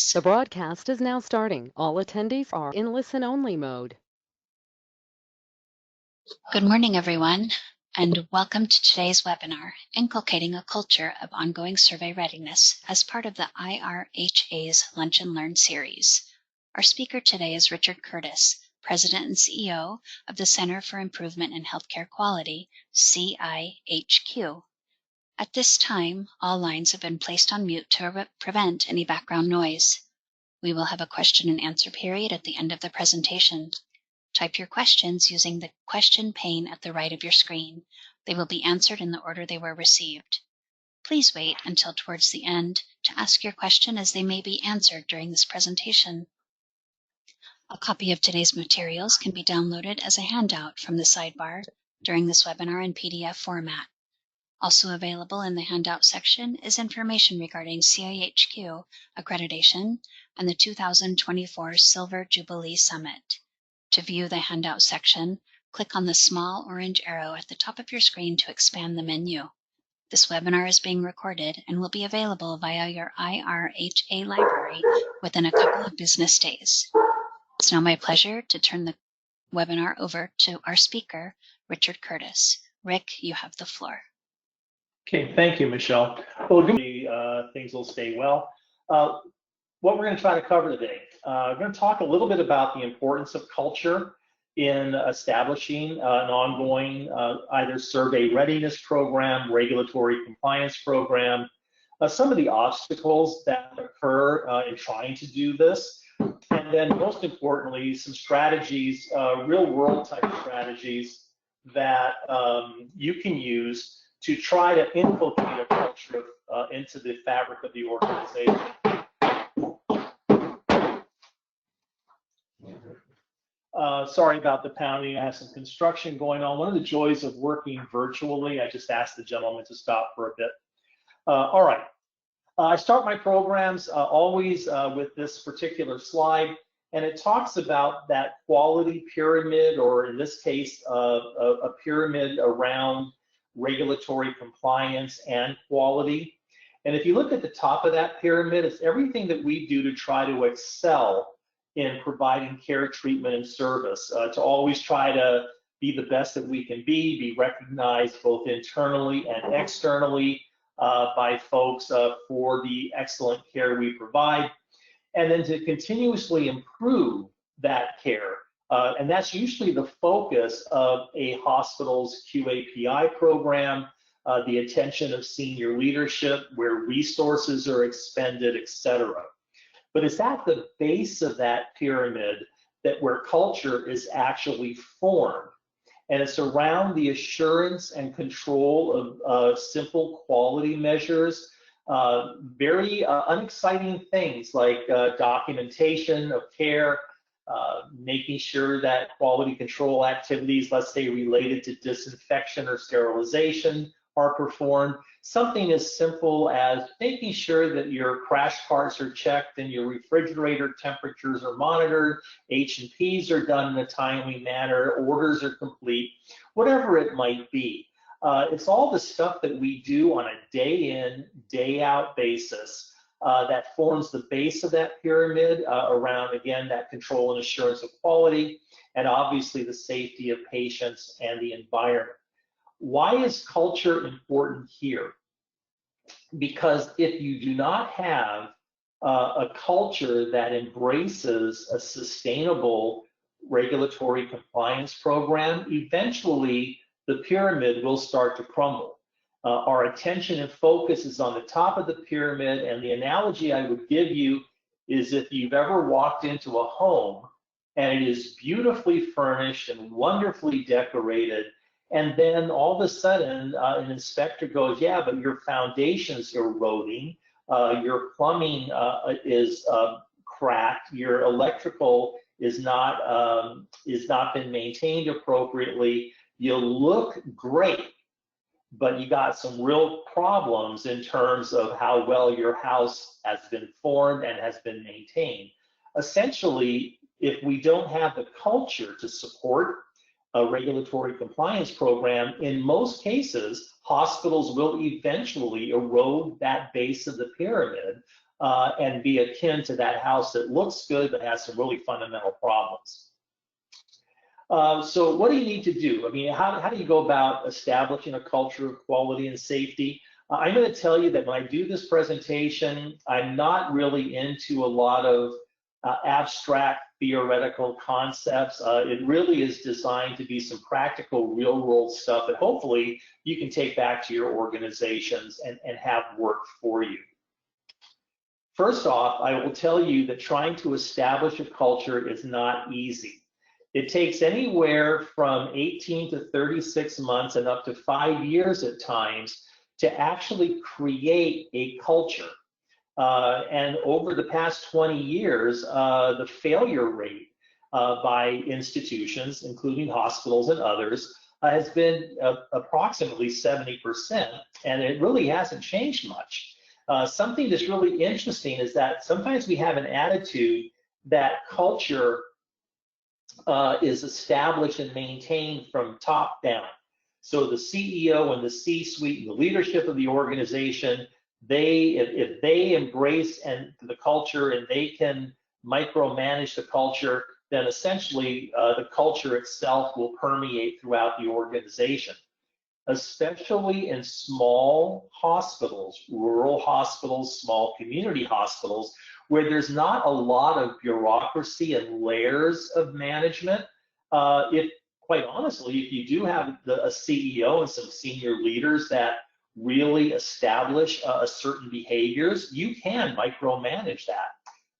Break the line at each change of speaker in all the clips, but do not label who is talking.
The broadcast is now starting. All attendees are in listen-only mode.
Good morning, everyone, and welcome to today's webinar, Inculcating a Culture of Ongoing Survey Readiness as part of the IRHA's Lunch and Learn series. Our speaker today is Richard Curtis, President and CEO of the Center for Improvement in Healthcare Quality, CIHQ. At this time, all lines have been placed on mute to prevent any background noise. We will have a question and answer period at the end of the presentation. Type your questions using the question pane at the right of your screen. They will be answered in the order they were received. Please wait until towards the end to ask your question, as they may be answered during this presentation. A copy of today's materials can be downloaded as a handout from the sidebar during this webinar in PDF format. Also available in the handout section is information regarding CIHQ accreditation and the 2024 Silver Jubilee Summit. To view the handout section, click on the small orange arrow at the top of your screen to expand the menu. This webinar is being recorded and will be available via your IRHA library within a couple of business days. It's now my pleasure to turn the webinar over to our speaker, Richard Curtis. Rick, you have the floor.
Okay, thank you, Michelle. Well, things will stay well. What we're going to try to cover today, we're going to talk a little bit about the importance of culture in establishing an ongoing either survey readiness program, regulatory compliance program, some of the obstacles that occur in trying to do this, and then most importantly, some strategies, real world type strategies that you can use to try to inculcate a culture into the fabric of the organization. Sorry about the pounding. I have some construction going on. One of the joys of working virtually, I just asked the gentleman to stop for a bit. All right. I start my programs always with this particular slide, and it talks about that quality pyramid, or in this case, a pyramid around regulatory compliance and quality. And if you look at the top of that pyramid, it's everything that we do to try to excel in providing care, treatment, and service, to always try to be the best that we can be recognized both internally and externally by folks for the excellent care we provide, and then to continuously improve that care. And that's usually the focus of a hospital's QAPI program, the attention of senior leadership, where resources are expended, etc. But it's at the base of that pyramid that where culture is actually formed. And it's around the assurance and control of simple quality measures, very unexciting things like documentation of care, making sure that quality control activities, let's say related to disinfection or sterilization, are performed. Something as simple as making sure that your crash parts are checked and your refrigerator temperatures are monitored, H&Ps are done in a timely manner, orders are complete, whatever it might be. It's all the stuff that we do on a day in, day out basis that forms the base of that pyramid around, again, that control and assurance of quality, and obviously the safety of patients and the environment. Why is culture important here? Because if you do not have a culture that embraces a sustainable regulatory compliance program, eventually the pyramid will start to crumble. Our attention and focus is on the top of the pyramid, and the analogy I would give you is if you've ever walked into a home and it is beautifully furnished and wonderfully decorated, and then all of a sudden an inspector goes, yeah, but your foundation's eroding, your plumbing is cracked, your electrical is not been maintained appropriately. You look great, but you got some real problems in terms of how well your house has been formed and has been maintained. Essentially, if we don't have the culture to support a regulatory compliance program, in most cases, hospitals will eventually erode that base of the pyramid and be akin to that house that looks good but has some really fundamental problems. So what do you need to do? I mean, how do you go about establishing a culture of quality and safety? I'm going to tell you that when I do this presentation, I'm not really into a lot of abstract theoretical concepts. It really is designed to be some practical, real-world stuff that hopefully you can take back to your organizations and have work for you. First off, I will tell you that trying to establish a culture is not easy. It takes anywhere from 18 to 36 months and up to 5 years at times to actually create a culture. And over the past 20 years, the failure rate by institutions, including hospitals and others, has been approximately 70%, and it really hasn't changed much. Something that's really interesting is that sometimes we have an attitude that culture is established and maintained from top down. So the CEO and the C-suite and the leadership of the organization, if they embrace the culture and they can micromanage the culture, then essentially the culture itself will permeate throughout the organization. Especially in small hospitals, rural hospitals, small community hospitals, where there's not a lot of bureaucracy and layers of management. Quite honestly, if you do have a CEO and some senior leaders that really establish certain behaviors, you can micromanage that.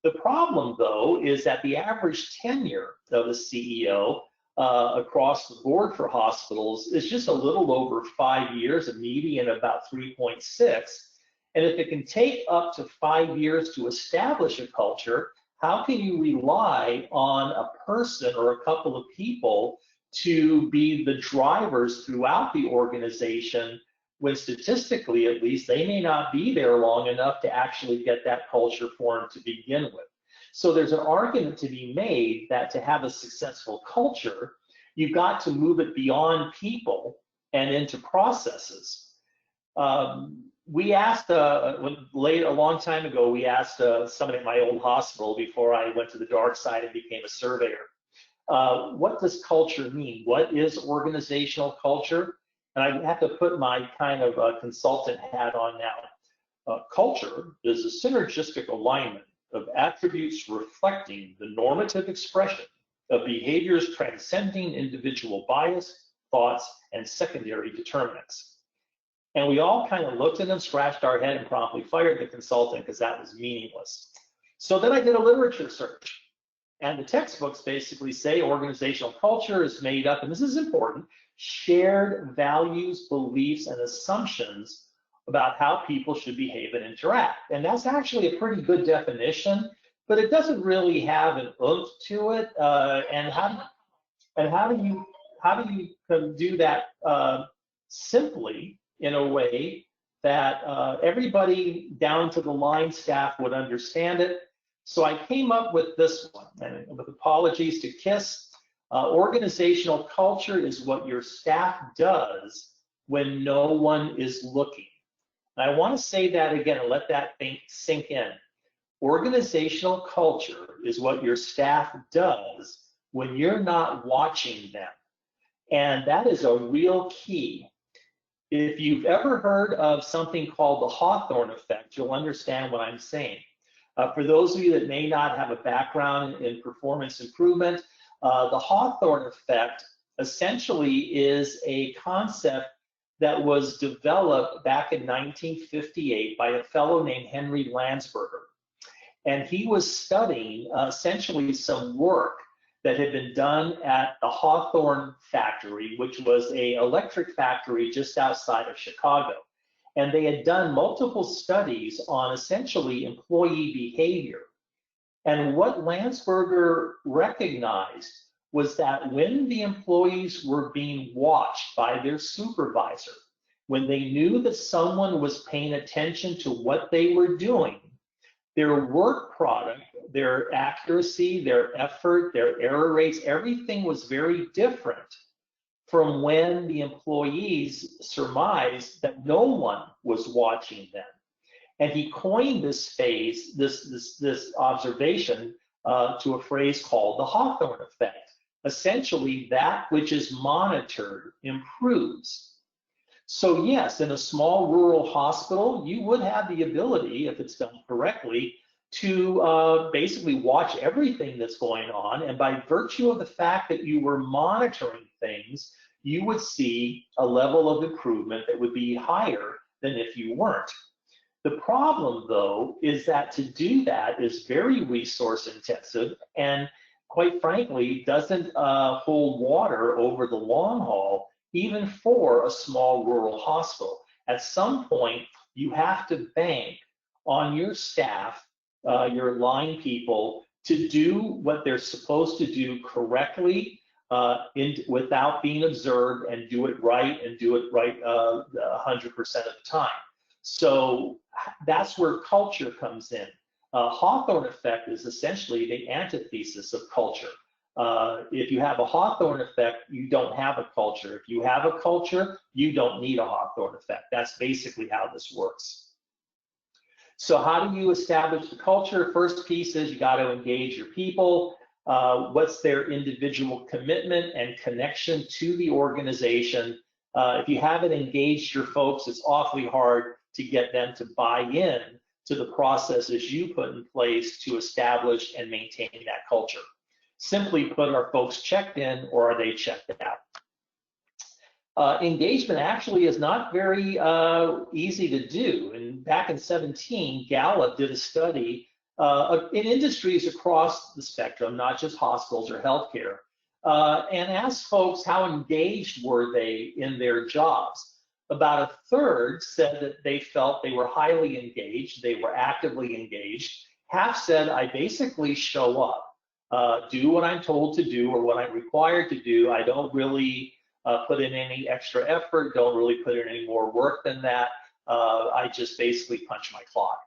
The problem, though, is that the average tenure of a CEO across the board for hospitals is just a little over 5 years, a median about 3.6. And if it can take up to 5 years to establish a culture, how can you rely on a person or a couple of people to be the drivers throughout the organization when statistically, at least, they may not be there long enough to actually get that culture formed to begin with? So there's an argument to be made that to have a successful culture, you've got to move it beyond people and into processes. We asked, a long time ago, we asked somebody at my old hospital before I went to the dark side and became a surveyor, what does culture mean? What is organizational culture? And I have to put my kind of consultant hat on now. Culture is a synergistic alignment of attributes reflecting the normative expression of behaviors transcending individual bias, thoughts, and secondary determinants. And we all kind of looked at them, scratched our head, and promptly fired the consultant because that was meaningless. So then I did a literature search. And the textbooks basically say organizational culture is made up, and this is important, shared values, beliefs, and assumptions about how people should behave and interact. And that's actually a pretty good definition, but it doesn't really have an oomph to it. And how do you do that simply in a way that everybody down to the line staff would understand it? So I came up with this one, and with apologies to KISS, organizational culture is what your staff does when no one is looking. And I want to say that again and let that thing sink in. Organizational culture is what your staff does when you're not watching them. And that is a real key. If you've ever heard of something called the Hawthorne effect, you'll understand what I'm saying. For those of you that may not have a background in performance improvement, the Hawthorne effect essentially is a concept that was developed back in 1958 by a fellow named Henry Landsberger. And he was studying essentially some work that had been done at the Hawthorne factory, which was an electric factory just outside of Chicago. And they had done multiple studies on essentially employee behavior. And what Landsberger recognized was that when the employees were being watched by their supervisor, when they knew that someone was paying attention to what they were doing, their work product, their accuracy, their effort, their error rates, everything was very different from when the employees surmised that no one was watching them. And he coined this phase, this observation to a phrase called the Hawthorne effect. Essentially, that which is monitored improves. So yes, in a small rural hospital, you would have the ability, if it's done correctly, to basically watch everything that's going on. And by virtue of the fact that you were monitoring things, you would see a level of improvement that would be higher than if you weren't. The problem, though, is that to do that is very resource intensive and, quite frankly, doesn't hold water over the long haul, even for a small rural hospital. At some point, you have to bank on your staff, your line people, to do what they're supposed to do correctly without being observed, and do it right 100% of the time. So that's where culture comes in. Hawthorne effect is essentially the antithesis of culture. If you have a Hawthorne effect, you don't have a culture. If you have a culture, you don't need a Hawthorne effect. That's basically how this works. So how do you establish the culture? First piece is you got to engage your people. What's their individual commitment and connection to the organization? If you haven't engaged your folks, it's awfully hard to get them to buy in to the processes you put in place to establish and maintain that culture. Simply put, are folks checked in or are they checked out? Engagement actually is not very easy to do. And back in 2017, Gallup did a study in industries across the spectrum, not just hospitals or healthcare, and asked folks how engaged were they in their jobs. About a third said that they felt they were highly engaged, they were actively engaged. Half said, I basically show up, do what I'm told to do or what I'm required to do. I don't really put in any extra effort, don't really put in any more work than that. I just basically punch my clock.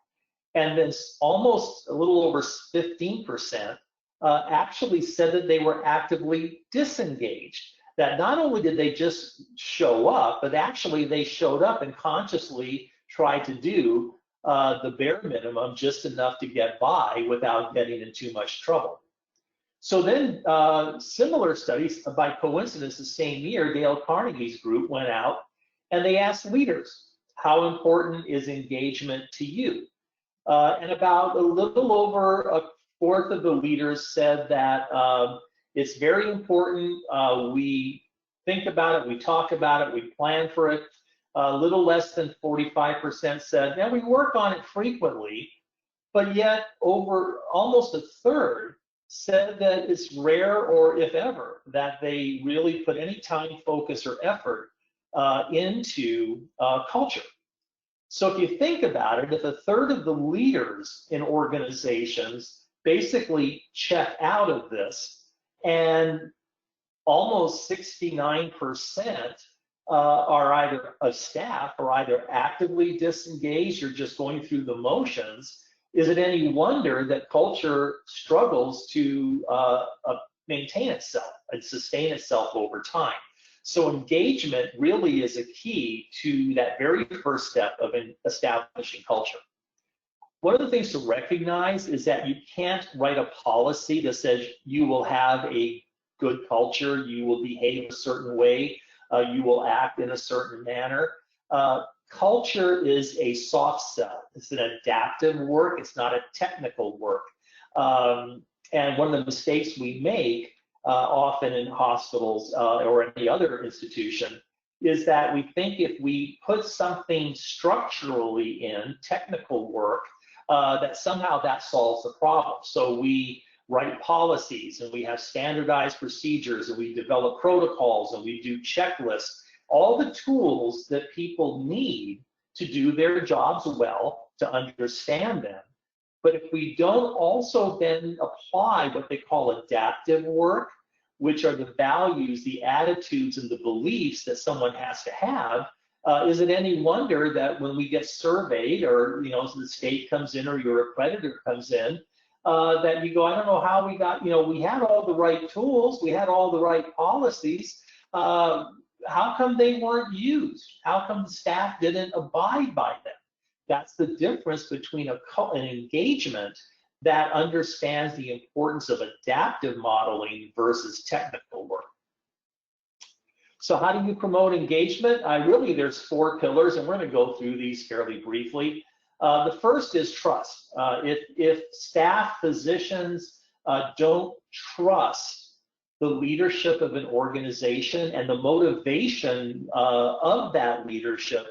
And then almost a little over 15% actually said that they were actively disengaged. That not only did they just show up, but actually they showed up and consciously tried to do the bare minimum, just enough to get by without getting in too much trouble. So then similar studies, by coincidence, the same year, Dale Carnegie's group went out and they asked leaders, how important is engagement to you? And about a little over a fourth of the leaders said that it's very important. We think about it, we talk about it, we plan for it. A little less than 45% said, now we work on it frequently, but yet over almost a third said that it's rare, or if ever, that they really put any time, focus, or effort into culture. So if you think about it, if a third of the leaders in organizations basically check out of this, and almost 69% are either a staff or either actively disengaged or just going through the motions, is it any wonder that culture struggles to maintain itself and sustain itself over time? So engagement really is a key to that very first step of establishing culture. One of the things to recognize is that you can't write a policy that says you will have a good culture, you will behave a certain way, you will act in a certain manner. Culture is a soft sell. It's an adaptive work. It's not a technical work. And one of the mistakes we make often in hospitals or any other institution is that we think if we put something structurally in, technical work, that somehow that solves the problem. So we write policies and we have standardized procedures and we develop protocols and we do checklists, all the tools that people need to do their jobs well, to understand them. But if we don't also then apply what they call adaptive work, which are the values, the attitudes, and the beliefs that someone has to have, is it any wonder that when we get surveyed, or the state comes in or your accreditor comes in, that you go, I don't know how we got, we had all the right tools, we had all the right policies, how come they weren't used? How come the staff didn't abide by them? That's the difference between an engagement that understands the importance of adaptive modeling versus technical work. So how do you promote engagement? Really, there's 4 pillars, and we're going to go through these fairly briefly. The first is trust. If staff, physicians don't trust the leadership of an organization and the motivation of that leadership,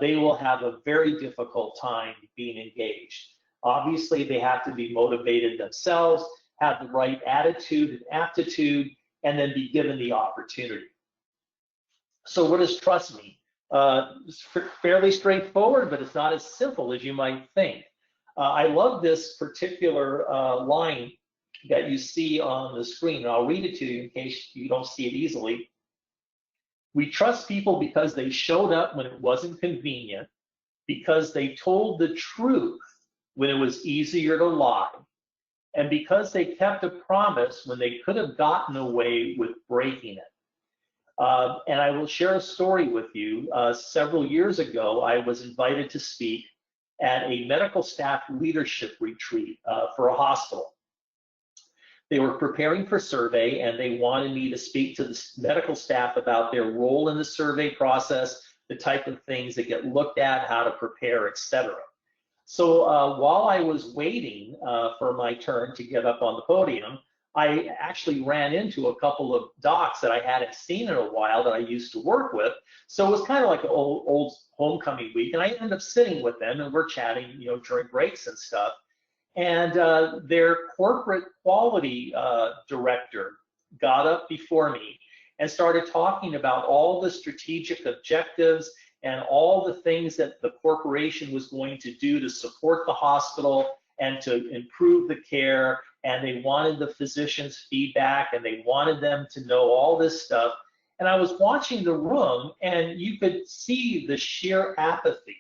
they will have a very difficult time being engaged. Obviously, they have to be motivated themselves, have the right attitude and aptitude, and then be given the opportunity. So what does trust mean? It's fairly straightforward, but it's not as simple as you might think. I love this particular line that you see on the screen, and I'll read it to you in case you don't see it easily. We trust people because they showed up when it wasn't convenient, because they told the truth when it was easier to lie, and because they kept a promise when they could have gotten away with breaking it. And I will share a story with you. Several years ago, I was invited to speak at a medical staff leadership retreat for a hospital. They were preparing for survey, and they wanted me to speak to the medical staff about their role in the survey process, the type of things that get looked at, how to prepare, etc. So while I was waiting for my turn to get up on the podium, I actually ran into a couple of docs that I hadn't seen in a while that I used to work with. So it was kind of like an old homecoming week, and I ended up sitting with them, and we're chatting, you know, during breaks and stuff. And their corporate quality director got up before me and started talking about all the strategic objectives and all the things that the corporation was going to do to support the hospital and to improve the care. And they wanted the physicians' feedback, and they wanted them to know all this stuff. And I was watching the room, and you could see the sheer apathy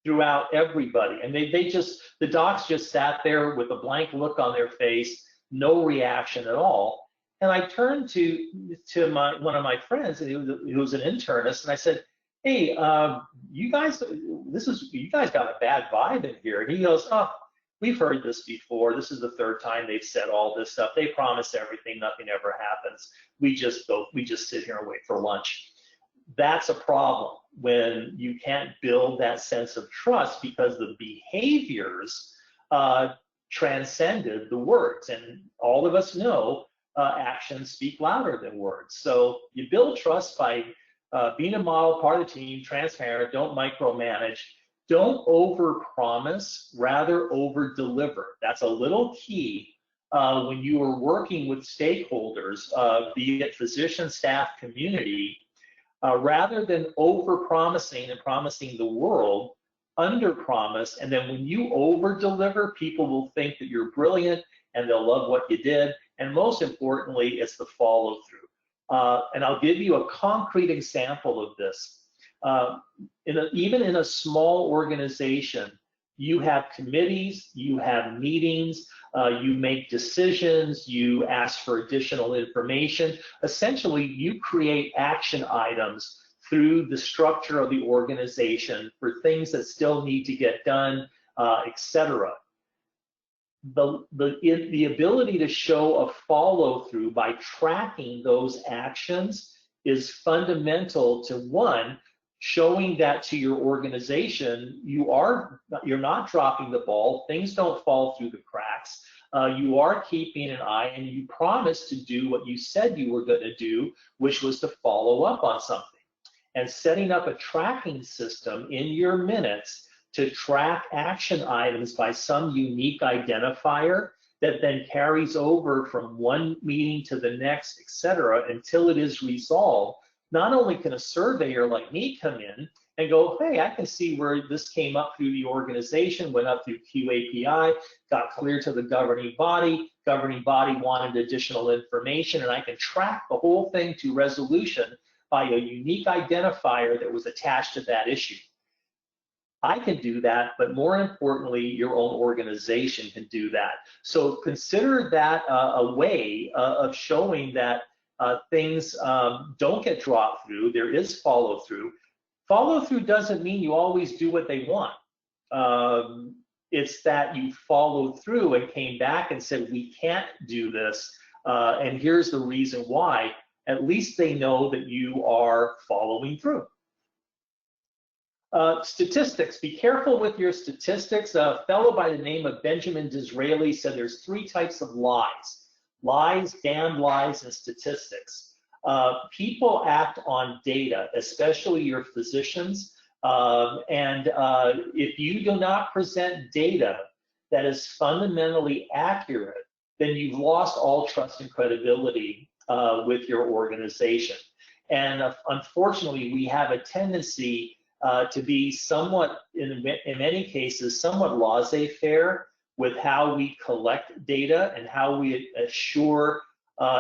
throughout everybody. And the docs just sat there with a blank look on their face, no reaction at all. And I turned to one of my friends, and he was an internist, and I said, "Hey, you guys got a bad vibe in here." And he goes, "Oh, we've heard this before. This is the 3rd time they've said all this stuff. They promise everything, nothing ever happens. We just sit here and wait for lunch." That's a problem when you can't build that sense of trust because the behaviors transcended the words. And all of us know actions speak louder than words. So you build trust by being a model, part of the team, transparent, don't micromanage. Don't overpromise, rather over-deliver. That's a little key when you are working with stakeholders, be it physician, staff, community. Rather than over-promising and promising the world, under-promise, and then when you over-deliver, people will think that you're brilliant and they'll love what you did. And most importantly, it's the follow-through. And I'll give you a concrete example of this. Even in a small organization, you have committees, you have meetings, you make decisions, you ask for additional information. Essentially, you create action items through the structure of the organization for things that still need to get done, etc. The ability to show a follow-through by tracking those actions is fundamental to, one, showing that to your organization you're not dropping the ball, things don't fall through the cracks, you are keeping an eye, and you promise to do what you said you were going to do, which was to follow up on something. And setting up a tracking system in your minutes to track action items by some unique identifier that then carries over from one meeting to the next, etc., until it is resolved. Not only can a surveyor like me come in and go, hey, I can see where this came up through the organization, went up through QAPI, got cleared to the governing body wanted additional information, and I can track the whole thing to resolution by a unique identifier that was attached to that issue. I can do that, but more importantly, your own organization can do that. So consider that a way of showing that things don't get dropped through. There is follow through. Follow through doesn't mean you always do what they want. It's that you followed through and came back and said, we can't do this, and here's the reason why. At least they know that you are following through. Statistics, be careful with your statistics. A fellow by the name of Benjamin Disraeli said there's 3 types of lies: lies, damned lies, and statistics. People act on data, especially your physicians, and if you do not present data that is fundamentally accurate, then you've lost all trust and credibility with your organization. And unfortunately, we have a tendency to be somewhat, in many cases, somewhat laissez-faire with how we collect data and how we assure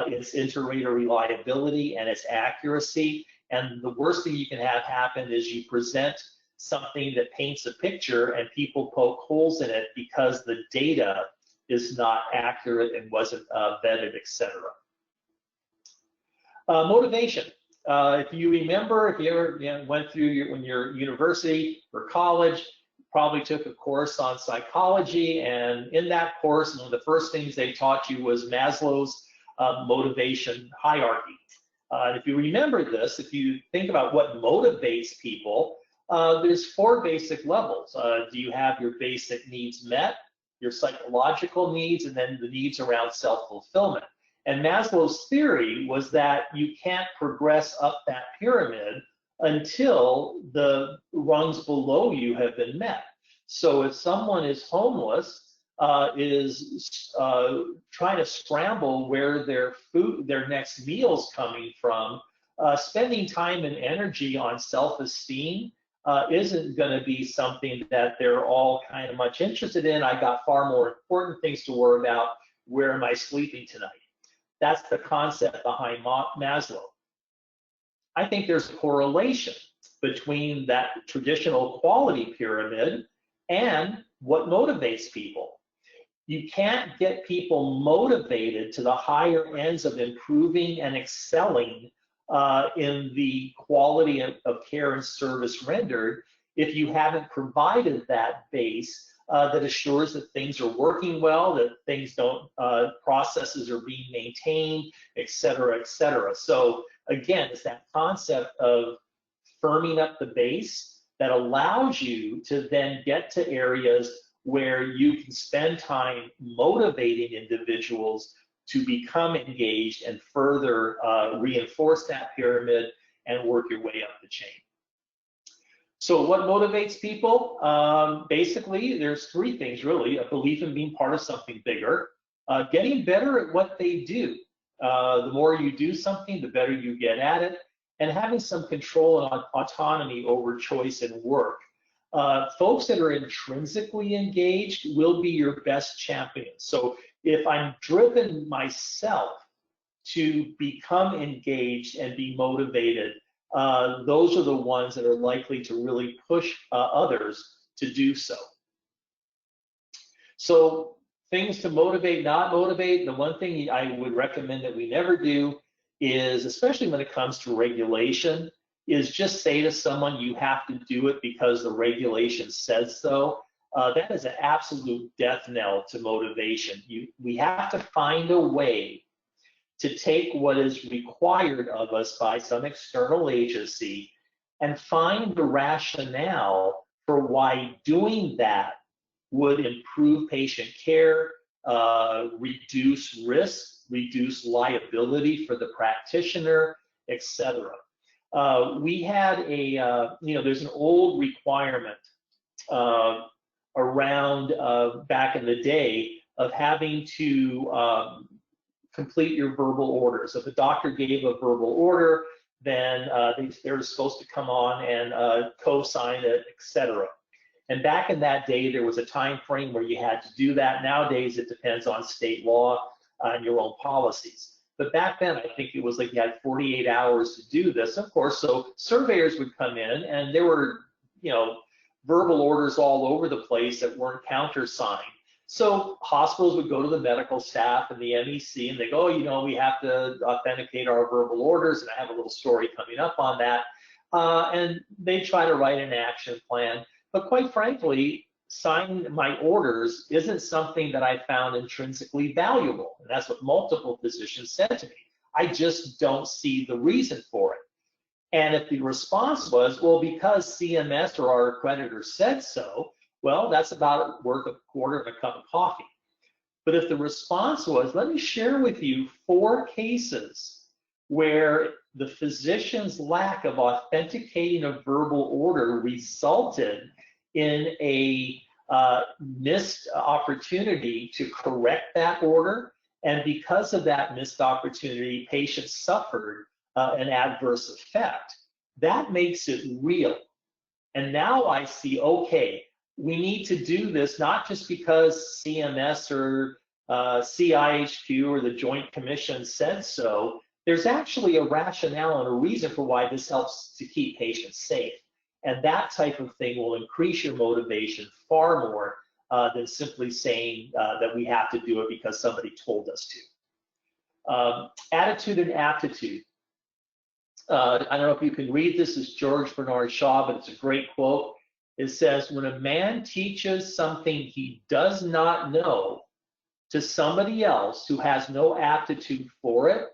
its inter-rater reliability and its accuracy. And the worst thing you can have happen is you present something that paints a picture and people poke holes in it because the data is not accurate and wasn't vetted, etc. Motivation. If you remember, if you ever went through your university or college, probably took a course on psychology, and in that course, one of the first things they taught you was Maslow's motivation hierarchy. If you remember this, if you think about what motivates people, there's 4 basic levels. Do you have your basic needs met, your psychological needs, and then the needs around self-fulfillment? And Maslow's theory was that you can't progress up that pyramid until the rungs below you have been met. So if someone is homeless, is trying to scramble where their next meal's coming from, spending time and energy on self-esteem isn't going to be something that they're all kind of much interested in. I got far more important things to worry about. Where am I sleeping tonight? That's the concept behind Maslow. I think there's a correlation between that traditional quality pyramid and what motivates people. You can't get people motivated to the higher ends of improving and excelling in the quality of care and service rendered if you haven't provided that base that assures that things are working well, that things don't, processes are being maintained, et cetera, et cetera. So again, it's that concept of firming up the base that allows you to then get to areas where you can spend time motivating individuals to become engaged and further reinforce that pyramid and work your way up the chain. So what motivates people? Basically, there's 3 things really: a belief in being part of something bigger, getting better at what they do. The more you do something, the better you get at it, and having some control and autonomy over choice and work. Folks that are intrinsically engaged will be your best champions. So if I'm driven myself to become engaged and be motivated, those are the ones that are likely to really push others to do so. So things to motivate, not motivate. The one thing I would recommend that we never do is, especially when it comes to regulation, is just say to someone you have to do it because the regulation says so. That is an absolute death knell to motivation. We have to find a way to take what is required of us by some external agency and find the rationale for why doing that would improve patient care, reduce risk, reduce liability for the practitioner, etc. We had there's an old requirement around back in the day of having to complete your verbal orders. If the doctor gave a verbal order, then they were supposed to come on and co-sign it, etc. And back in that day, there was a time frame where you had to do that. Nowadays, it depends on state law and your own policies. But back then, I think it was like you had 48 hours to do this, of course. So surveyors would come in, and there were, verbal orders all over the place that weren't countersigned. So hospitals would go to the medical staff and the MEC, and they go, we have to authenticate our verbal orders, and I have a little story coming up on that. And they try to write an action plan. But quite frankly, sign my orders isn't something that I found intrinsically valuable. And that's what multiple physicians said to me. I just don't see the reason for it. And if the response was, well, because CMS or our accreditor said so, well, that's about worth a quarter of a cup of coffee. But if the response was, let me share with you 4 cases where the physician's lack of authenticating a verbal order resulted in a missed opportunity to correct that order, and because of that missed opportunity, patients suffered an adverse effect. That makes it real. And now I see, okay, we need to do this not just because CMS or CIHQ or the Joint Commission said so. There's actually a rationale and a reason for why this helps to keep patients safe. And that type of thing will increase your motivation far more than simply saying that we have to do it because somebody told us to. Attitude and aptitude. I don't know if you can read this. It's George Bernard Shaw, but it's a great quote. It says, when a man teaches something he does not know to somebody else who has no aptitude for it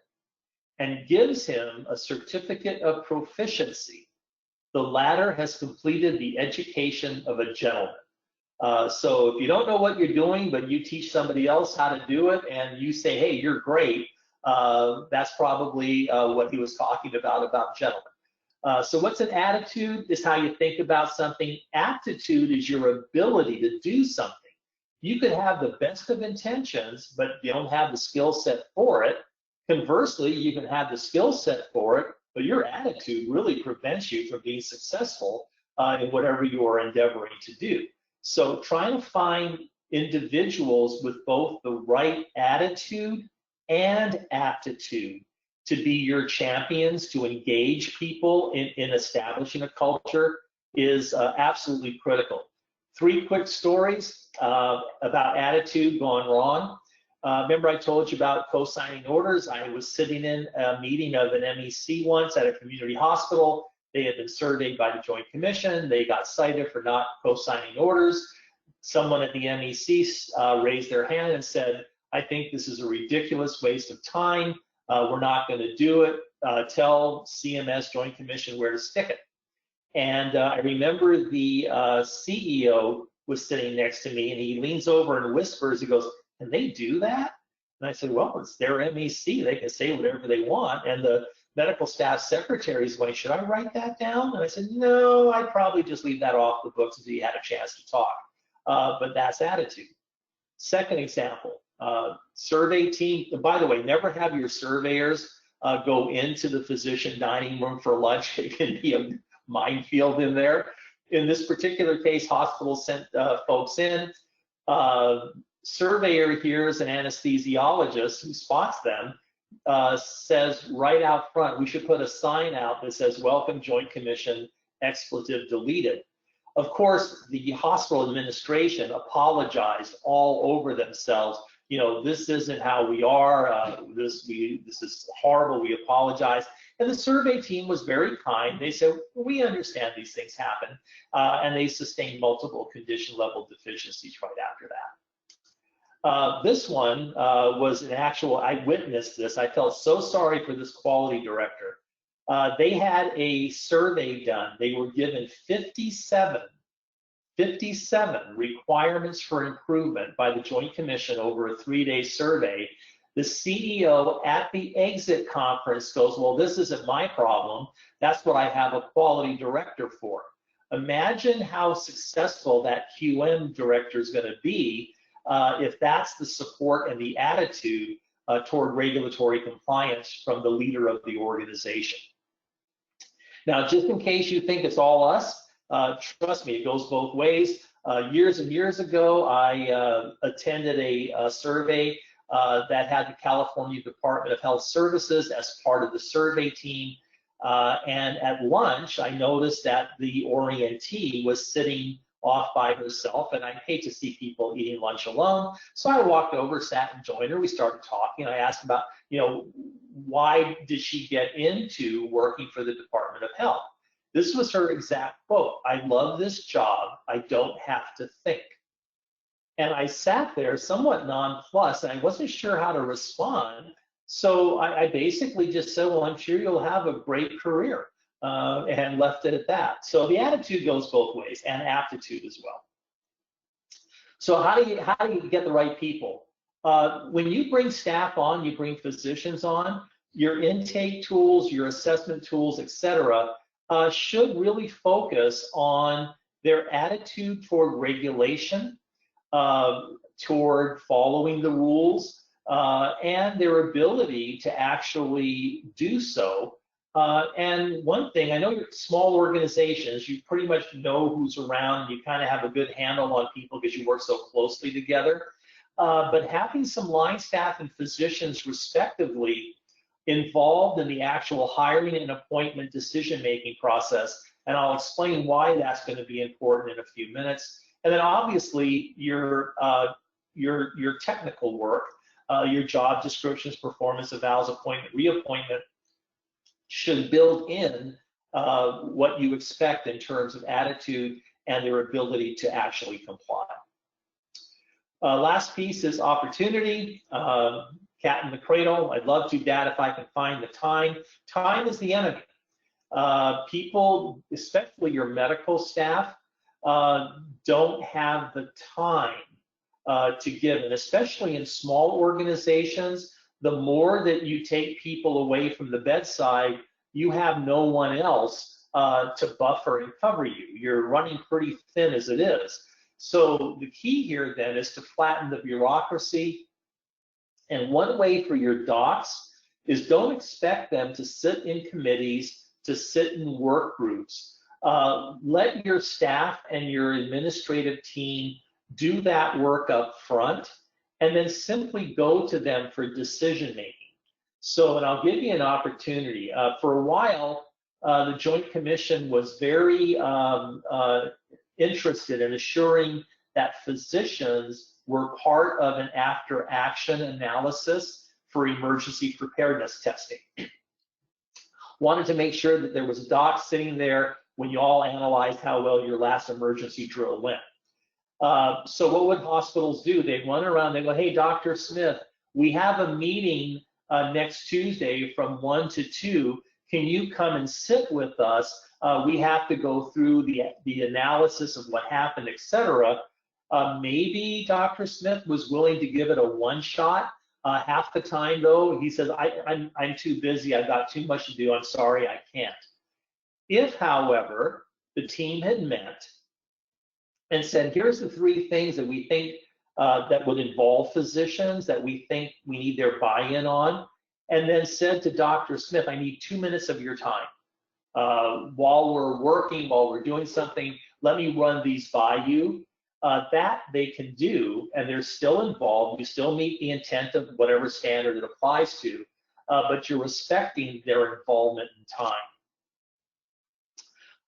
and gives him a certificate of proficiency, the latter has completed the education of a gentleman. So if you don't know what you're doing, but you teach somebody else how to do it and you say, hey, you're great, that's probably what he was talking about gentlemen. So what's an attitude is how you think about something. Aptitude is your ability to do something. You could have the best of intentions, but you don't have the skill set for it. Conversely, you can have the skill set for it, but your attitude really prevents you from being successful in whatever you are endeavoring to do. So trying to find individuals with both the right attitude and aptitude to be your champions, to engage people in establishing a culture is absolutely critical. 3 quick stories about attitude gone wrong. Remember I told you about co-signing orders? I was sitting in a meeting of an MEC once at a community hospital. They had been surveyed by the Joint Commission. They got cited for not co-signing orders. Someone at the MEC raised their hand and said, I think this is a ridiculous waste of time. We're not going to do it. Tell CMS Joint Commission where to stick it. And I remember the CEO was sitting next to me, and he leans over and whispers, he goes, can they do that? And I said, well, it's their MEC. They can say whatever they want. And the medical staff secretary is going, should I write that down? And I said, no, I'd probably just leave that off the books until you had a chance to talk. But that's attitude. Second example, survey team. By the way, never have your surveyors go into the physician dining room for lunch. It can be a minefield in there. In this particular case, hospital sent folks in. Surveyor hears an anesthesiologist who spots them, says right out front, we should put a sign out that says, welcome Joint Commission, expletive deleted. Of course, the hospital administration apologized all over themselves. You know, this isn't how we are. This is horrible. We apologize. And the survey team was very kind. They said, we understand these things happen. And they sustained multiple condition level deficiencies right after that. This one was an actual, I witnessed this. I felt so sorry for this quality director. They had a survey done. They were given 57 requirements for improvement by the Joint Commission over a 3-day survey. The CEO at the exit conference goes, well, this isn't my problem. That's what I have a quality director for. Imagine how successful that QM director is going to be if that's the support and the attitude toward regulatory compliance from the leader of the organization. Now, just in case you think it's all us, trust me, it goes both ways. Years and years ago, I attended a survey that had the California Department of Health Services as part of the survey team. And at lunch, I noticed that the orientee was sitting off by herself, and I hate to see people eating lunch alone. So I walked over, sat and joined her. We started talking. I asked about, you know, why did she get into working for the Department of Health? This was her exact quote. I love this job. I don't have to think. And I sat there somewhat nonplussed, and I wasn't sure how to respond. So I basically just said, well, I'm sure you'll have a great career, and left it at that. So the attitude goes both ways, and aptitude as well. So how do you get the right people? When you bring staff on, you bring physicians on, your intake tools, your assessment tools, et cetera, should really focus on their attitude toward regulation, toward following the rules, and their ability to actually do so. And one thing, I know you're small organizations, you pretty much know who's around, you kind of have a good handle on people because you work so closely together. But having some line staff and physicians respectively involved in the actual hiring and appointment decision-making process, and I'll explain why that's going to be important in a few minutes. And then obviously your technical work, your job descriptions, performance evals, appointment, reappointment, should build in what you expect in terms of attitude and their ability to actually comply. Last piece is opportunity. Cat in the cradle. I'd love to, Dad, if I can find the time. Time is the enemy. People, especially your medical staff, don't have the time to give, and especially in small organizations, the more that you take people away from the bedside, you have no one else to buffer and cover you. You're running pretty thin as it is. So the key here then is to flatten the bureaucracy. And one way for your docs is don't expect them to sit in committees, to sit in work groups. Let your staff and your administrative team do that work up front, and then simply go to them for decision making. So, and I'll give you an opportunity. For a while, the Joint Commission was very interested in assuring that physicians were part of an after action analysis for emergency preparedness testing. Wanted to make sure that there was a doc sitting there when you all analyzed how well your last emergency drill went. So what would hospitals do? They'd run around, they go, hey, Dr. Smith, we have a meeting next Tuesday from 1 to 2. Can you come and sit with us? We have to go through the analysis of what happened, et cetera. Maybe Dr. Smith was willing to give it a one shot. Half the time though, he says, I'm too busy, I've got too much to do, I'm sorry, I can't. If, however, the team had met and said, here's the 3 things that we think that would involve physicians, that we think we need their buy-in on, and then said to Dr. Smith, I need 2 minutes of your time. While we're working, while we're doing something, let me run these by you. That they can do, and they're still involved. You still meet the intent of whatever standard it applies to, but you're respecting their involvement in time.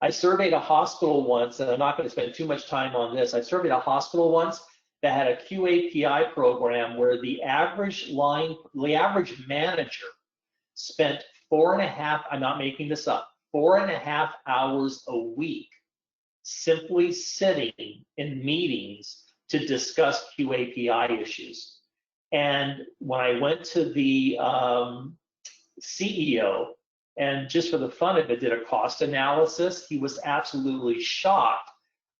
I surveyed a hospital once, and I'm not going to spend too much time on this. I surveyed a hospital once that had a QAPI program where the average manager spent 4.5, I'm not making this up, 4.5 hours a week simply sitting in meetings to discuss QAPI issues. And when I went to the CEO, and just for the fun of it, did a cost analysis, he was absolutely shocked.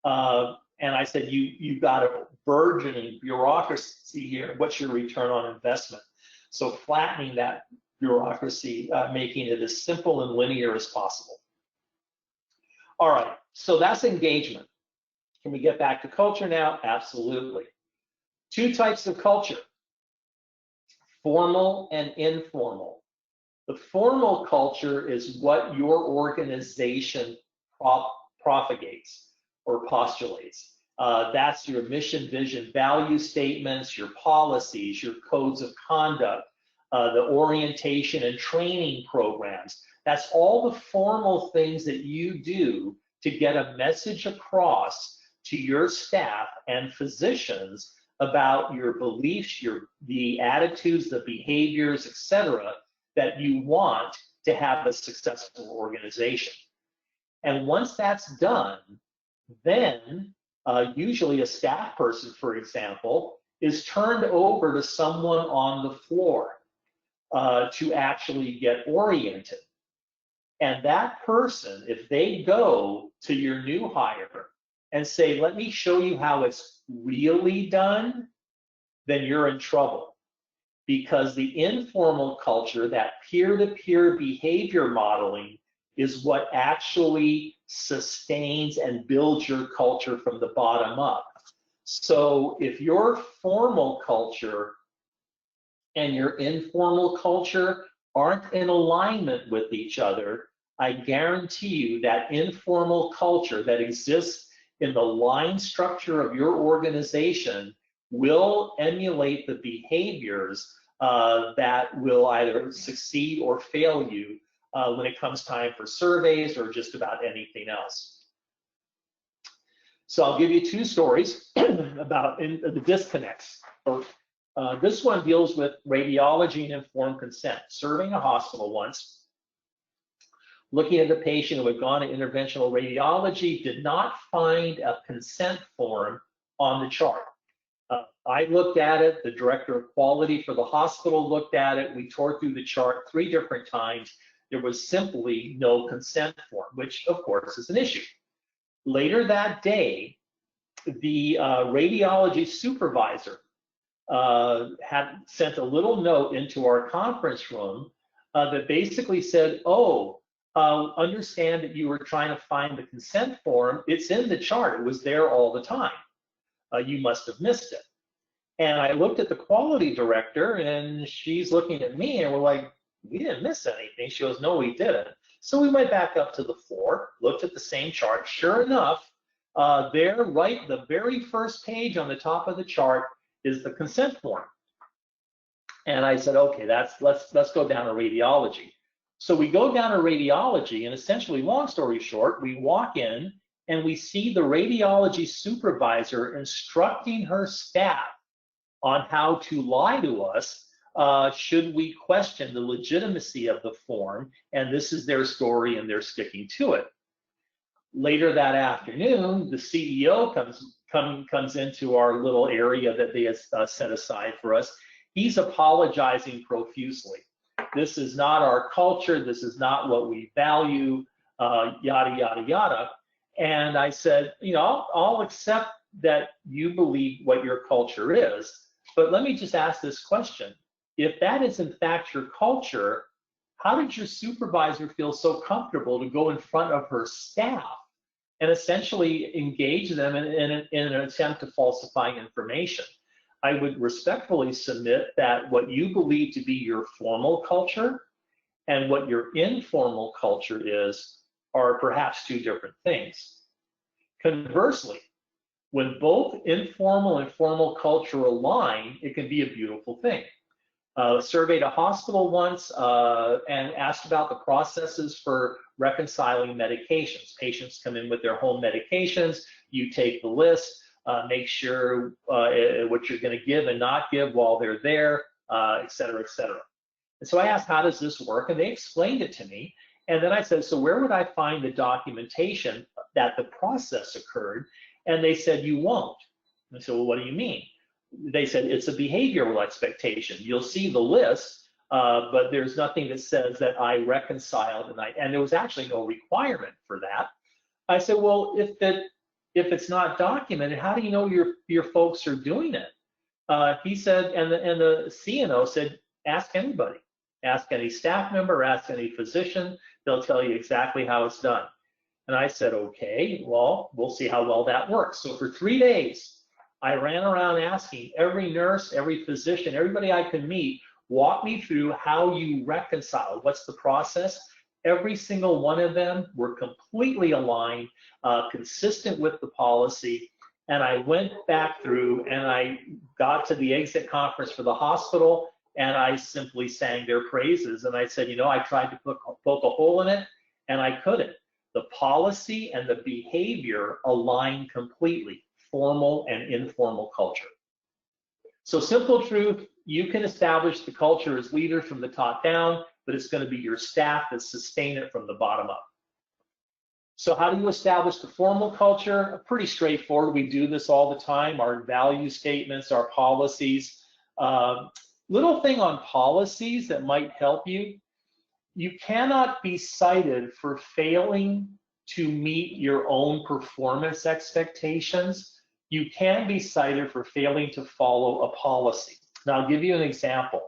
And I said, you've got a burgeoning bureaucracy here. What's your return on investment? So flattening that bureaucracy, making it as simple and linear as possible. All right, so that's engagement. Can we get back to culture now? Absolutely. 2 types of culture, formal and informal. The formal culture is what your organization propagates or postulates. That's your mission, vision, value statements, your policies, your codes of conduct, the orientation and training programs. That's all the formal things that you do to get a message across to your staff and physicians about your beliefs, the attitudes, the behaviors, et cetera, that you want to have a successful organization. And once that's done, then usually a staff person, for example, is turned over to someone on the floor to actually get oriented. And that person, if they go to your new hire and say, let me show you how it's really done, then you're in trouble. Because the informal culture, that peer-to-peer behavior modeling, is what actually sustains and builds your culture from the bottom up. So if your formal culture and your informal culture aren't in alignment with each other, I guarantee you that informal culture that exists in the line structure of your organization will emulate the behaviors that will either succeed or fail you when it comes time for surveys or just about anything else. So I'll give you two stories about the disconnects. This one deals with radiology and informed consent. Serving a hospital once, looking at a patient who had gone to interventional radiology, did not find a consent form on the chart. I looked at it, the director of quality for the hospital looked at it, we tore through the chart 3 different times. There was simply no consent form, which of course is an issue. Later that day, the radiology supervisor had sent a little note into our conference room that basically said, oh, understand that you were trying to find the consent form. It's in the chart. It was there all the time. You must have missed it. And I looked at the quality director, and she's looking at me, and we're like, we didn't miss anything. She goes, no, we didn't. So we went back up to the floor, looked at the same chart. Sure enough, there, right, the very first page on the top of the chart is the consent form. And I said, okay, let's go down to radiology. So we go down to radiology, and essentially, long story short, we walk in and we see the radiology supervisor instructing her staff on how to lie to us should we question the legitimacy of the form, and this is their story and they're sticking to it. Later that afternoon, the CEO comes into our little area that they have set aside for us. He's apologizing profusely. This is not our culture. This is not what we value, yada, yada, yada. And I said, you know, I'll accept that you believe what your culture is, but let me just ask this question. If that is in fact your culture, how did your supervisor feel so comfortable to go in front of her staff and essentially engage them in an attempt to falsify information? I would respectfully submit that what you believe to be your formal culture and what your informal culture is are perhaps 2 different things. Conversely, when both informal and formal culture align, it can be a beautiful thing. Surveyed a hospital once and asked about the processes for reconciling medications. Patients come in with their home medications, you take the list, make sure what you're going to give and not give while they're there, et cetera, et cetera. And so I asked, how does this work? And they explained it to me. And then I said, so where would I find the documentation that the process occurred? And they said, you won't. And I said, well, what do you mean? They said, it's a behavioral expectation. You'll see the list, but there's nothing that says that I reconciled, and there was actually no requirement for that. I said, well, if it's not documented, how do you know your folks are doing it? He said, and the CNO said, ask anybody. Ask any staff member, ask any physician, they'll tell you exactly how it's done. And I said, okay, well, we'll see how well that works. So for 3 days, I ran around asking every nurse, every physician, everybody I could meet, walk me through how you reconcile, what's the process. Every single one of them were completely aligned, consistent with the policy. And I went back through and I got to the exit conference for the hospital, and I simply sang their praises. And I said, you know, I tried to poke a hole in it and I couldn't. The policy and the behavior align completely, formal and informal culture. So simple truth, you can establish the culture as leaders from the top down, but it's going to be your staff that sustain it from the bottom up. So how do you establish the formal culture? Pretty straightforward. We do this all the time. Our value statements, our policies. Little thing on policies that might help you. You cannot be cited for failing to meet your own performance expectations. You can be cited for failing to follow a policy. Now, I'll give you an example.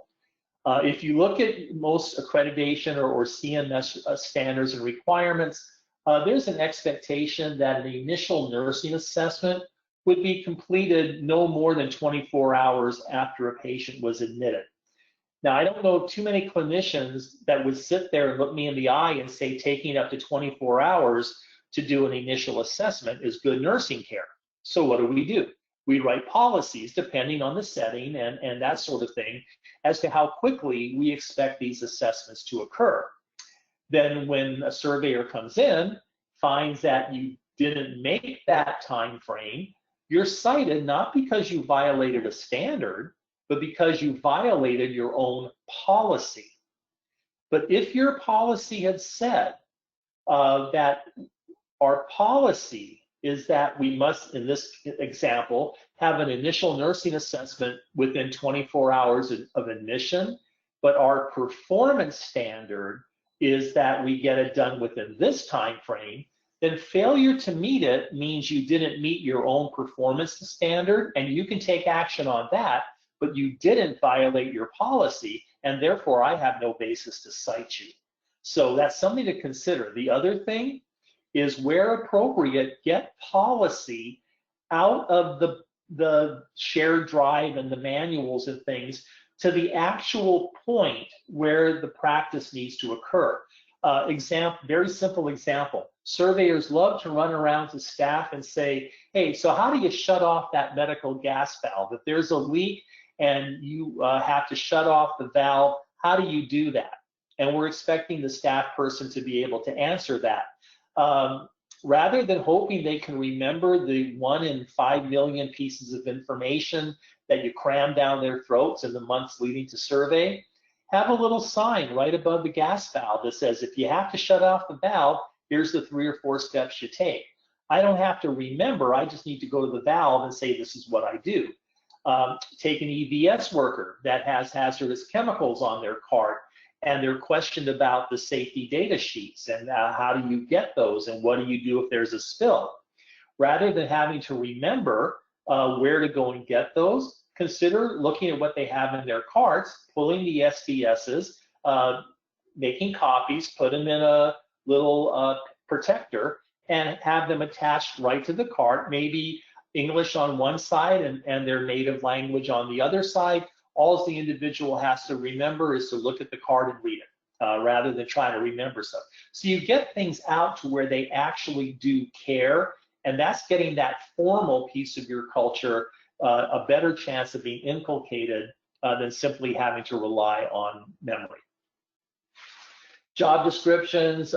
If you look at most accreditation or CMS standards and requirements, there's an expectation that an initial nursing assessment would be completed no more than 24 hours after a patient was admitted. Now, I don't know too many clinicians that would sit there and look me in the eye and say taking up to 24 hours to do an initial assessment is good nursing care. So what do? We write policies depending on the setting and that sort of thing as to how quickly we expect these assessments to occur. Then when a surveyor comes in, finds that you didn't make that time frame, you're cited not because you violated a standard, but because you violated your own policy. But if your policy had said that our policy is that we must, in this example, have an initial nursing assessment within 24 hours of admission, but our performance standard is that we get it done within this time frame, then failure to meet it means you didn't meet your own performance standard, and you can take action on that, but you didn't violate your policy, and therefore I have no basis to cite you. So that's something to consider. The other thing is, where appropriate, get policy out of the shared drive and the manuals and things to the actual point where the practice needs to occur. Very simple example. Surveyors love to run around to staff and say, hey, so how do you shut off that medical gas valve? If there's a leak and you have to shut off the valve, how do you do that? And we're expecting the staff person to be able to answer that. Rather than hoping they can remember the 1 in 5 million pieces of information that you cram down their throats in the months leading to survey, have a little sign right above the gas valve that says, if you have to shut off the valve, here's the 3 or 4 steps you take. I don't have to remember, I just need to go to the valve and say, this is what I do. Take an EVS worker that has hazardous chemicals on their cart, and they're questioned about the safety data sheets and how do you get those and what do you do if there's a spill. Rather than having to remember where to go and get those, consider looking at what they have in their carts, pulling the SDSs, making copies, put them in a little protector, and have them attached right to the cart, maybe English on one side and their native language on the other side. All the individual has to remember is to look at the card and read it, rather than trying to remember stuff. So you get things out to where they actually do care, and that's getting that formal piece of your culture a better chance of being inculcated than simply having to rely on memory. Job descriptions,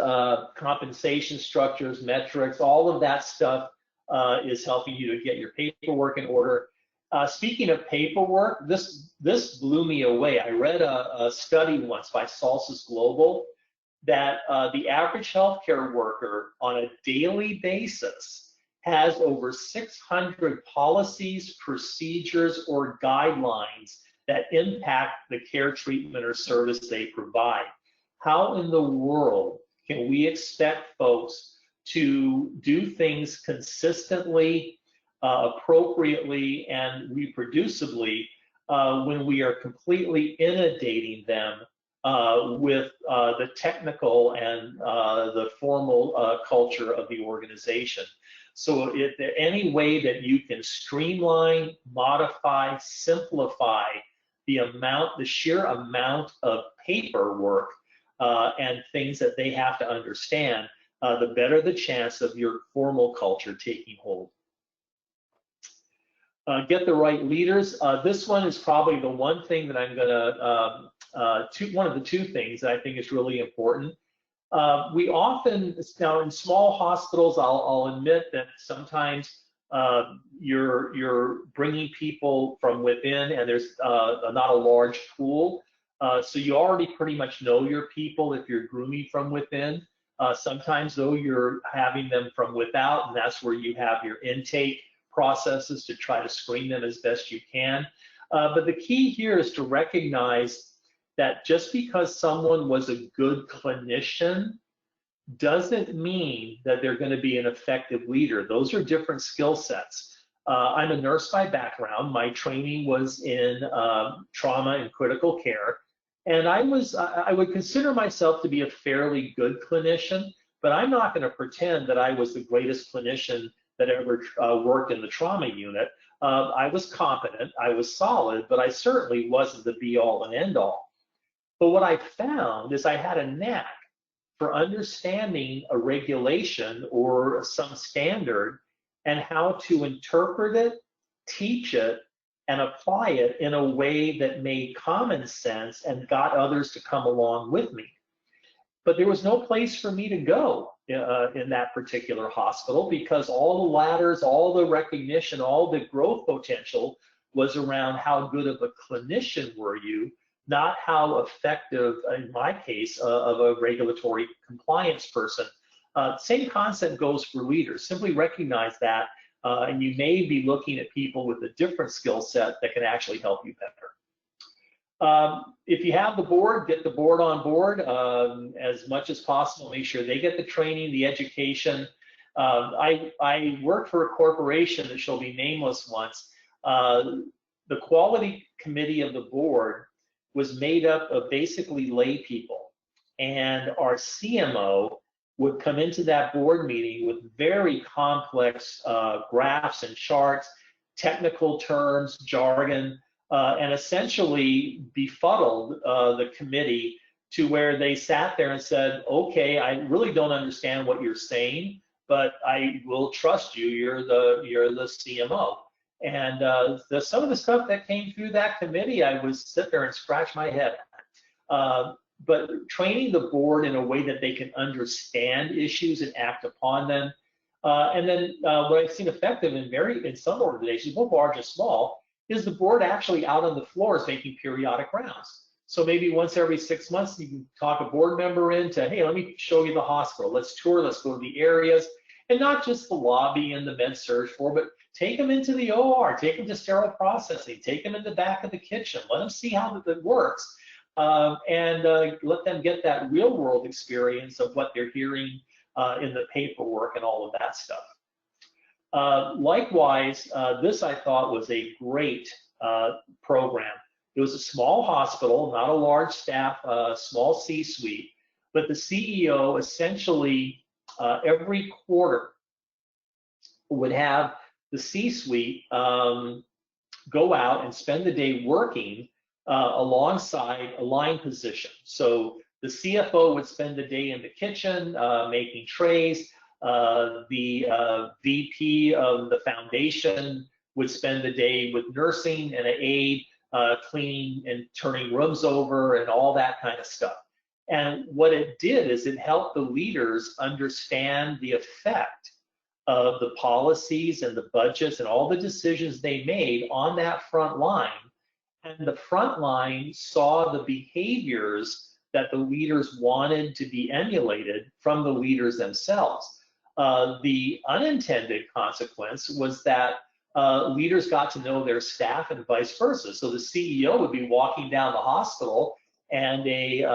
compensation structures, metrics, all of that stuff is helping you to get your paperwork in order. Speaking of paperwork, this blew me away. I read a study once by Salsus Global that the average healthcare worker on a daily basis has over 600 policies, procedures, or guidelines that impact the care, treatment, or service they provide. How in the world can we expect folks to do things consistently, appropriately, and reproducibly when we are completely inundating them with the technical and the formal culture of the organization? So if there any way that you can streamline, modify, simplify the sheer amount of paperwork and things that they have to understand, the better the chance of your formal culture taking hold. Get the right leaders. This one is probably the one thing that I'm gonna, one of the two things that I think is really important. We often, now in small hospitals, I'll admit that sometimes you're bringing people from within and there's not a large pool. So you already pretty much know your people if you're grooming from within. Sometimes, though, you're having them from without, and that's where you have your intake processes to try to screen them as best you can. But the key here is to recognize that just because someone was a good clinician doesn't mean that they're going to be an effective leader. Those are different skill sets. I'm a nurse by background. My training was in trauma and critical care. And I would consider myself to be a fairly good clinician, but I'm not going to pretend that I was the greatest clinician that ever worked in the trauma unit. I was competent, I was solid, but I certainly wasn't the be all and end all. But what I found is I had a knack for understanding a regulation or some standard and how to interpret it, teach it, and apply it in a way that made common sense and got others to come along with me. But there was no place for me to go in that particular hospital because all the ladders, all the recognition, all the growth potential was around how good of a clinician were you, not how effective, in my case, of a regulatory compliance person. Same concept goes for leaders. Simply recognize that, and you may be looking at people with a different skill set that can actually help you better. If you have the board, get the board on board as much as possible. Make sure they get the training, the education. I worked for a corporation that shall be nameless once. The quality committee of the board was made up of basically lay people, and our CMO would come into that board meeting with very complex graphs and charts, technical terms, jargon, and essentially befuddled the committee to where they sat there and said, okay, I really don't understand what you're saying, but I will trust you, you're the CMO. And some of the stuff that came through that committee, I would sit there and scratch my head. But training the board in a way that they can understand issues and act upon them. And then what I've seen effective in some organizations, both large and small, is the board actually out on the floors making periodic rounds. So maybe once every 6 months, you can talk a board member into, hey, let me show you the hospital. Let's tour, let's go to the areas. And not just the lobby and the med surg floor, but take them into the OR, take them to sterile processing, take them in the back of the kitchen, let them see how that works, and let them get that real world experience of what they're hearing in the paperwork and all of that stuff. Likewise, this I thought was a great program. It was a small hospital, not a large staff, small C-suite, but the CEO essentially every quarter would have the C-suite go out and spend the day working alongside a line position. So the CFO would spend the day in the kitchen making trays. The VP of the foundation would spend the day with nursing and an aide cleaning and turning rooms over and all that kind of stuff. And what it did is it helped the leaders understand the effect of the policies and the budgets and all the decisions they made on that front line. And the front line saw the behaviors that the leaders wanted to be emulated from the leaders themselves. The unintended consequence was that leaders got to know their staff and vice versa. So the CEO would be walking down the hospital and a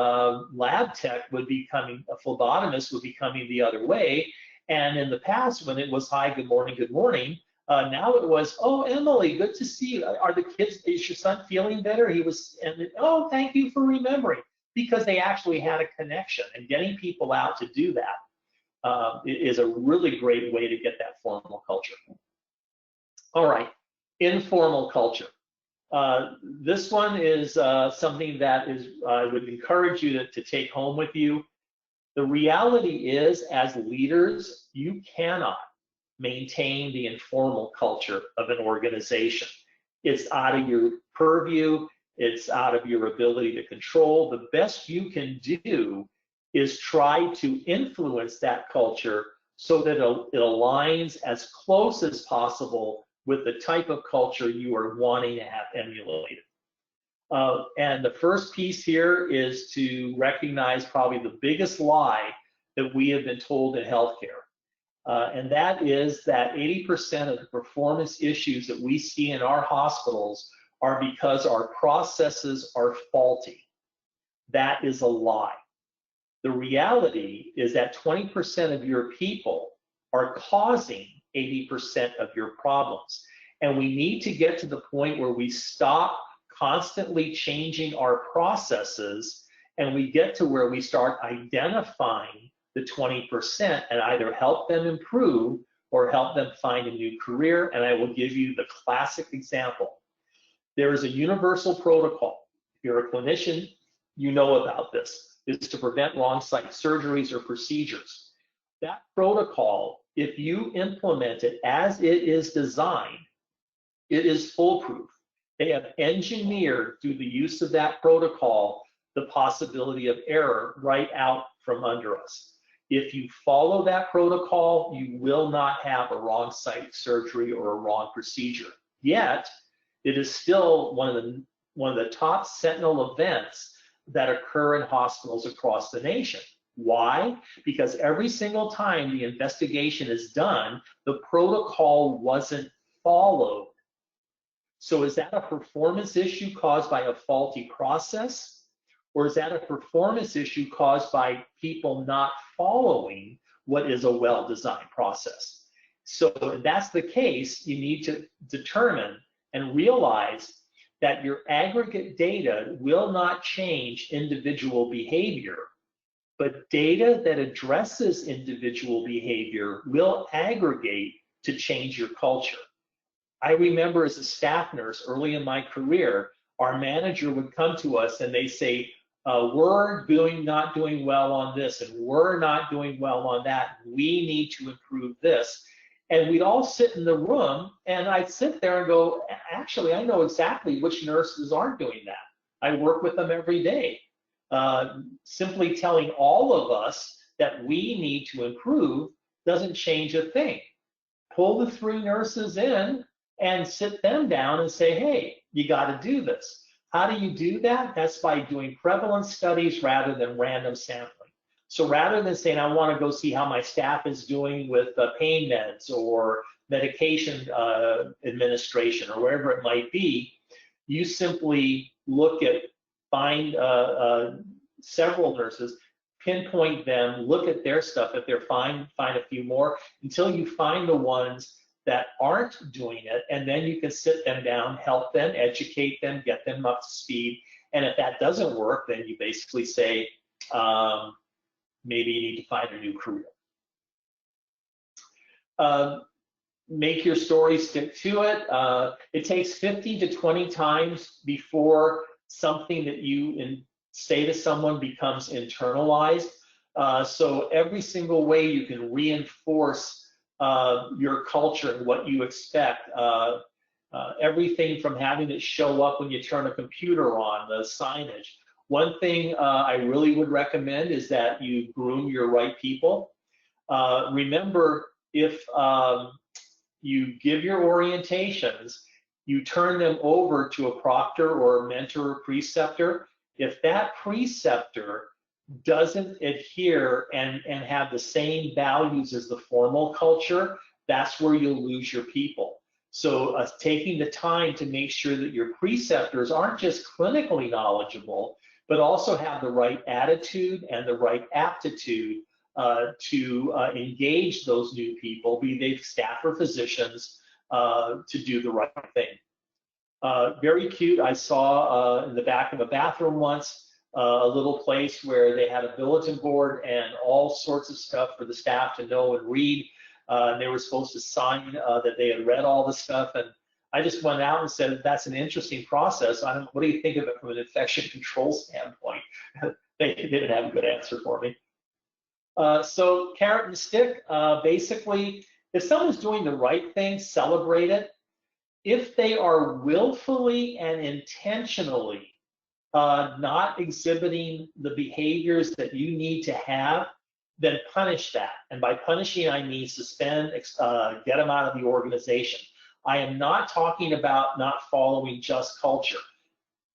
lab tech would be coming, a phlebotomist would be coming the other way. And in the past, when it was, hi, good morning, now it was, oh, Emily, good to see you. Are the kids, is your son feeling better? He was, and oh, thank you for remembering, because they actually had a connection, and getting people out to do that is a really great way to get that formal culture. All right, informal culture. This one is something that is, I would encourage you to take home with you. The reality is, as leaders, you cannot maintain the informal culture of an organization. It's out of your purview. It's out of your ability to control. The best you can do is try to influence that culture so that it aligns as close as possible with the type of culture you are wanting to have emulated. And the first piece here is to recognize probably the biggest lie that we have been told in healthcare. And that is that 80% of the performance issues that we see in our hospitals are because our processes are faulty. That is a lie. The reality is that 20% of your people are causing 80% of your problems. And we need to get to the point where we stop constantly changing our processes and we get to where we start identifying the 20% and either help them improve or help them find a new career. And I will give you the classic example. There is a universal protocol. If you're a clinician, you know about this. It's to prevent wrong site surgeries or procedures. That protocol, if you implement it as it is designed, it is foolproof. They have engineered through the use of that protocol the possibility of error right out from under us. If you follow that protocol, you will not have a wrong site surgery or a wrong procedure. Yet, it is still one of the top sentinel events that occur in hospitals across the nation. Why? Because every single time the investigation is done, the protocol wasn't followed. So is that a performance issue caused by a faulty process? Or is that a performance issue caused by people not following what is a well-designed process? So if that's the case, you need to determine and realize that your aggregate data will not change individual behavior, but data that addresses individual behavior will aggregate to change your culture. I remember as a staff nurse early in my career, our manager would come to us and they say, we're not doing well on this, and we're not doing well on that. We need to improve this. And we'd all sit in the room, and I'd sit there and go, actually, I know exactly which nurses aren't doing that. I work with them every day. Simply telling all of us that we need to improve doesn't change a thing. Pull the 3 nurses in and sit them down and say, hey, you got to do this. How do you do that? That's by doing prevalence studies rather than random sampling. So rather than saying, I want to go see how my staff is doing with pain meds or medication administration or wherever it might be, you simply look at, find several nurses, pinpoint them, look at their stuff. If they're fine, find a few more until you find the ones that aren't doing it, and then you can sit them down, help them, educate them, get them up to speed. And if that doesn't work, then you basically say, maybe you need to find a new career. Make your story, stick to it. It takes 50 to 20 times before something that you say to someone becomes internalized. So every single way you can reinforce your culture and what you expect. Everything from having it show up when you turn a computer on, the signage. One thing I really would recommend is that you groom your right people. Remember, if you give your orientations, you turn them over to a proctor or a mentor or preceptor. If that preceptor doesn't adhere and have the same values as the formal culture, that's where you'll lose your people. So taking the time to make sure that your preceptors aren't just clinically knowledgeable, but also have the right attitude and the right aptitude to engage those new people, be they staff or physicians, to do the right thing. Very cute. I saw in the back of a bathroom once, a little place where they had a bulletin board and all sorts of stuff for the staff to know and read. And they were supposed to sign that they had read all the stuff. And I just went out and said, that's an interesting process. What do you think of it from an infection control standpoint? They didn't have a good answer for me. So carrot and stick, basically, if someone's doing the right thing, celebrate it. If they are willfully and intentionally not exhibiting the behaviors that you need to have, then punish that. And by punishing, I mean suspend, get them out of the organization. I am not talking about not following just culture.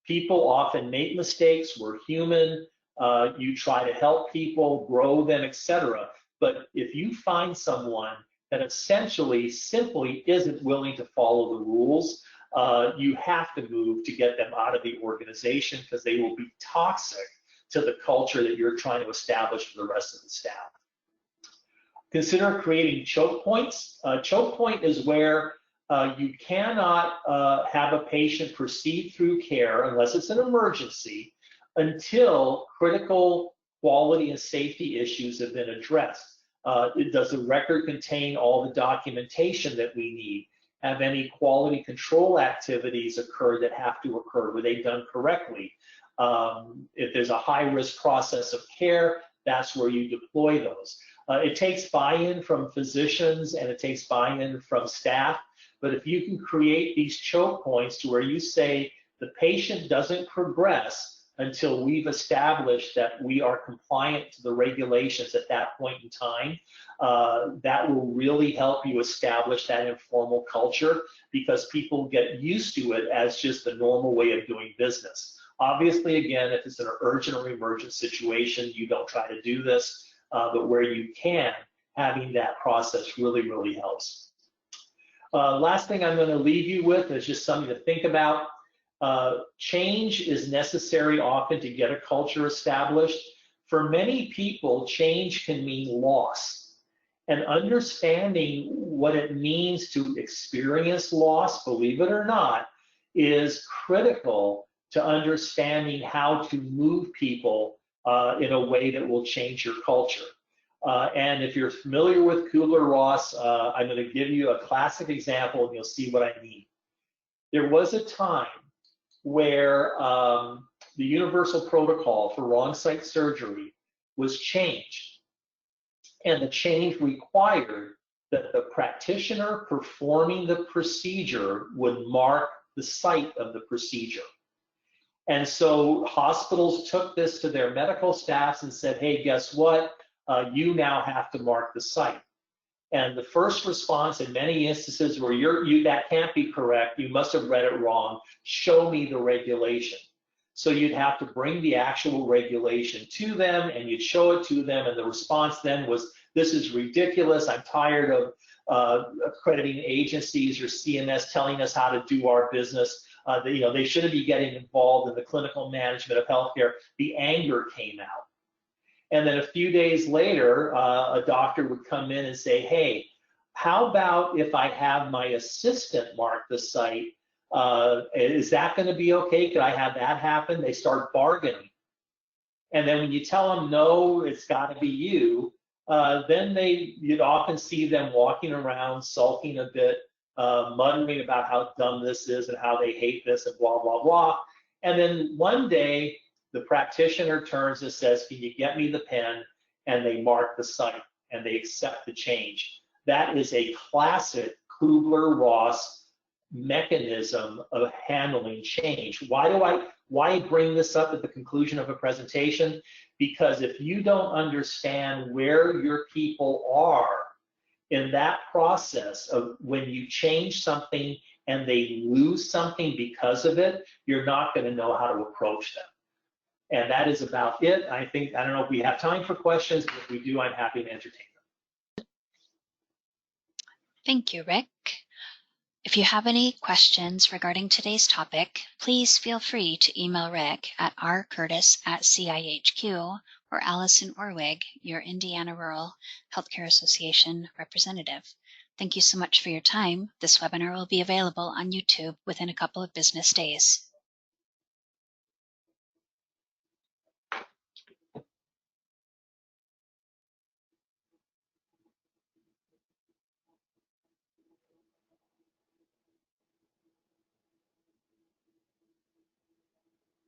People often make mistakes. We're human. You try to help people, grow them, etc. But if you find someone that essentially simply isn't willing to follow the rules, you have to move to get them out of the organization, because they will be toxic to the culture that you're trying to establish for the rest of the staff. Consider creating choke points. Choke point is where you cannot have a patient proceed through care unless it's an emergency until critical quality and safety issues have been addressed. Does the record contain all the documentation that we need? Have any quality control activities occurred that have to occur? Were they done correctly? If there's a high-risk process of care, that's where you deploy those. It takes buy-in from physicians and it takes buy-in from staff, but if you can create these choke points to where you say the patient doesn't progress until we've established that we are compliant to the regulations at that point in time, that will really help you establish that informal culture, because people get used to it as just the normal way of doing business. Obviously, again, if it's an urgent or emergent situation, you don't try to do this, but where you can, having that process really, really helps. Last thing I'm going to leave you with is just something to think about. Change is necessary often to get a culture established. For many people, change can mean loss. And understanding what it means to experience loss, believe it or not, is critical to understanding how to move people in a way that will change your culture. And if you're familiar with Kubler-Ross, I'm going to give you a classic example and you'll see what I mean. There was a time where the universal protocol for wrong site surgery was changed. And the change required that the practitioner performing the procedure would mark the site of the procedure. And so hospitals took this to their medical staffs and said, hey, guess what? You now have to mark the site. And the first response in many instances where that can't be correct, you must have read it wrong, show me the regulation. So you'd have to bring the actual regulation to them and you'd show it to them, and the response then was, this is ridiculous, I'm tired of accrediting agencies or CMS telling us how to do our business. They shouldn't be getting involved in the clinical management of healthcare. The anger came out. And then a few days later, a doctor would come in and say, hey, how about if I have my assistant mark the site? Is that going to be okay? Could I have that happen? They start bargaining. And then when you tell them, no, it's got to be you, then you'd often see them walking around, sulking a bit, muttering about how dumb this is and how they hate this and blah, blah, blah. And then one day, the practitioner turns and says, can you get me the pen? And they mark the site and they accept the change. That is a classic Kubler-Ross mechanism of handling change. Why bring this up at the conclusion of a presentation? Because if you don't understand where your people are in that process of when you change something and they lose something because of it, you're not going to know how to approach them. And that is about it. I don't know if we have time for questions, but if we do, I'm happy to entertain them.
Thank you, Rick. If you have any questions regarding today's topic, please feel free to email Rick at rcurtis@CIHQ or Allison Orwig, your Indiana Rural Healthcare Association representative. Thank you so much for your time. This webinar will be available on YouTube within a couple of business days.